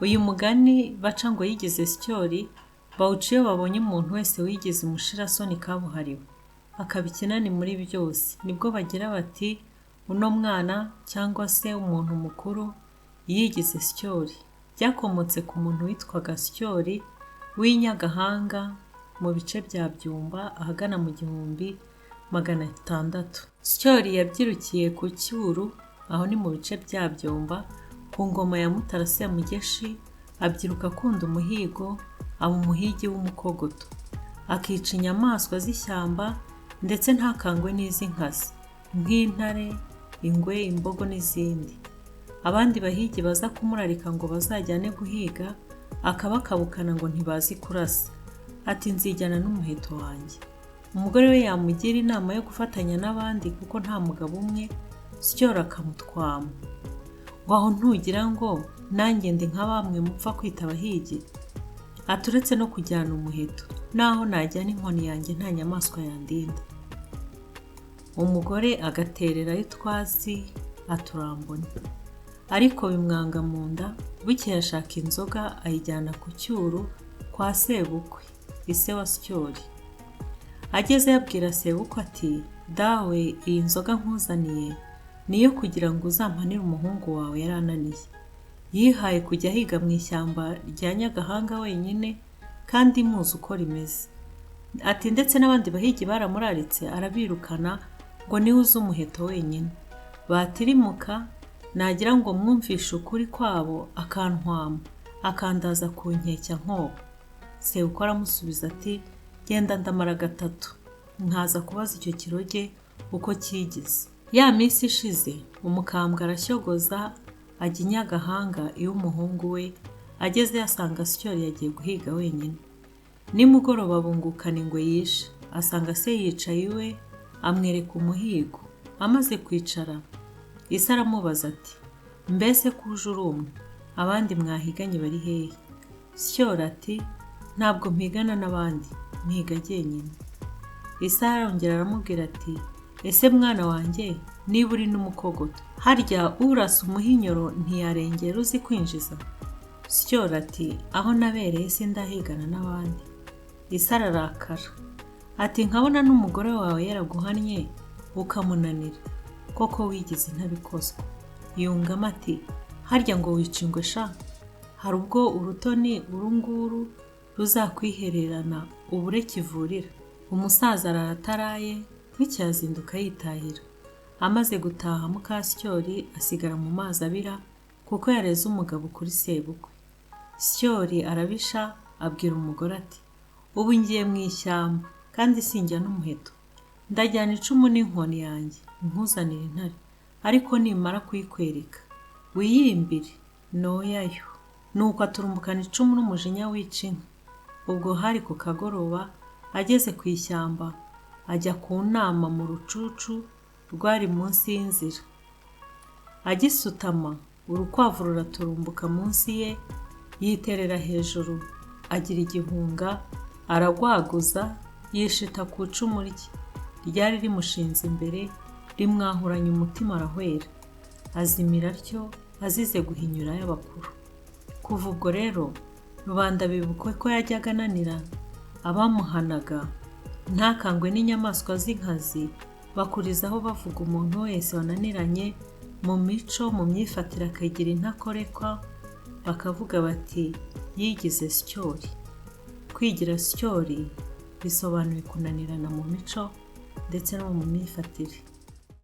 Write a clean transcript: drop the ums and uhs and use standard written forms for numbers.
Uyu mugani baca ngo yigize Syoli bawuca iyo babonye umuntu wese wigize umushirasoni kabuhariwe akaba ikinani muri byose, nibwo bagira bati uno mwana cyangwa se umuntu mukuru yigize Syoli. Byakomotse ku muntu witwaga Syoli w'inyagahanga mu bice bya Byumba ahagana mu 1600. Syoli yabyirukiye ku Cyuru, aho ni mu bice bya Byumba, ku ngoma ya Mutara Semugeshi. Abyiruka akunda umuhigo, aba umuhigi w'umukogoto, akica inyamaswa z'ishyamba ndetse ntakangwe n'iz'inkazi nk'intare, ingwe, imbogo n'izindi. Abandi bahigi baza kumurarika ngo bazajyane guhiga akabakabukana ngo ntibazi kurasa, ati nzijyana n'umuheto wanjye. Umugore we yamugira inama yo gufatanya n'abandi kuko nta mugabo umwe, Syoli akamutwama. Waho ntugira ngo nanjye ndi nka bamwe mupfa kwita abahigi? Aturetse no kujyana umuheto, naho najyana inkoni yanjye nta nyamaswa yandinda. Umugore agatererayo utwatsi aturambona, ariko bimwanga mu nda. Bukeye ashaka inzoga ayijyana ku Cyuru kwa sebukwe, ise wa Syoli. Ageze yabwira sebukwe ati dawe, iyi nzoga nkuzaniye niyo kugira ngo uzampanire umuhungu wawe yarananiye. Yihaye kujya higa mu ishyamba rya Nyagahanga wenyine kandi muzi uko rimeze. Ati ndetse n'abandi bahigi baramuraritse arabirukana ngo niwe uzi umuheto wenyine. Batirimuka nagira ngo mwumvishe ukuri kwabo akantwama akandaza ku nkeke nkobo. Sebukwe aramusubiza ati genda ndamara 3 nkaza kubaza icyo kiroge uko cyigize. Ya minsi ishize umukambwe arashyogoza ajya i Nyagahanga iwe umuhungu we. Ageze yasanga Syoli yagiye guhiga wenyine. Nimugoroba bungukana ingwe yishe, asanga se yicaye iwe amwereka umuhigo. Amaze kwicara ise aramubaza ati mbese kuje uri umwe, abandi mwahiganye bari hehe? Syoli ati ntabwo mpigana n'abandi, mpiga jyenyine. Ise arongera aramubwira ati ese mwana wanjye, niba uri n'umukogoto, harya urasa umuhinyoro ntiyarengera uzi kwinjiza? Syoli ati aho nabereye sindahigana n'abandi. Ise ararakara ati nkabona n'umugore wawe yaraguhannye ukamunanira, koko wigize ntabikozwa. Yungamo ati harya ngo wica ingwe sha, hari ubwo urutoni urunguru ruzakwihererana ubure kivurira. Umusaza ararataraye nk'icyazinduka yitahira. Amaze gutaha muka Syoli asigara mu mazi abira kuko yareze umugabo kuri sebukwe. Syoli arabisha abwira umugore ati ubu ngiye mu ishyamba kandi sinjya n'umuheto, ndajyana icumu n'inkoni yanjye nkuzanira intare, ariko nimara kuyikwereka wiyimbire noyayo. Nuko aturumbukana icumu n'umujinya wica inka. Ubwo hari ku kagoroba ageze ku ishyamba ajya ku nama mu rucucu rwari munsi y'inzira. Agisutama urukwavu ruraturumbuka munsi ye, yiterera hejuru agira igihunga, aragwaguza yishita ku icumu rye ryari rimushinze imbere, rimwahuranya umutima arahwera, azimira atyo azize guhinyura y'abakuru. Kuva ubwo rero rubanda bibuka ko yajyaga ananira abamuhanaga ntakangwe n'inyamaswa z'inkazi, bakurizaho bavuga umuntu wese wananiranye mu mico, mu myifatire akagira intakorekwa, bakavuga bati yigize Syoli. Kwigira Syoli bisobanuye kunanirana mu mico ndetse no mu myifatire.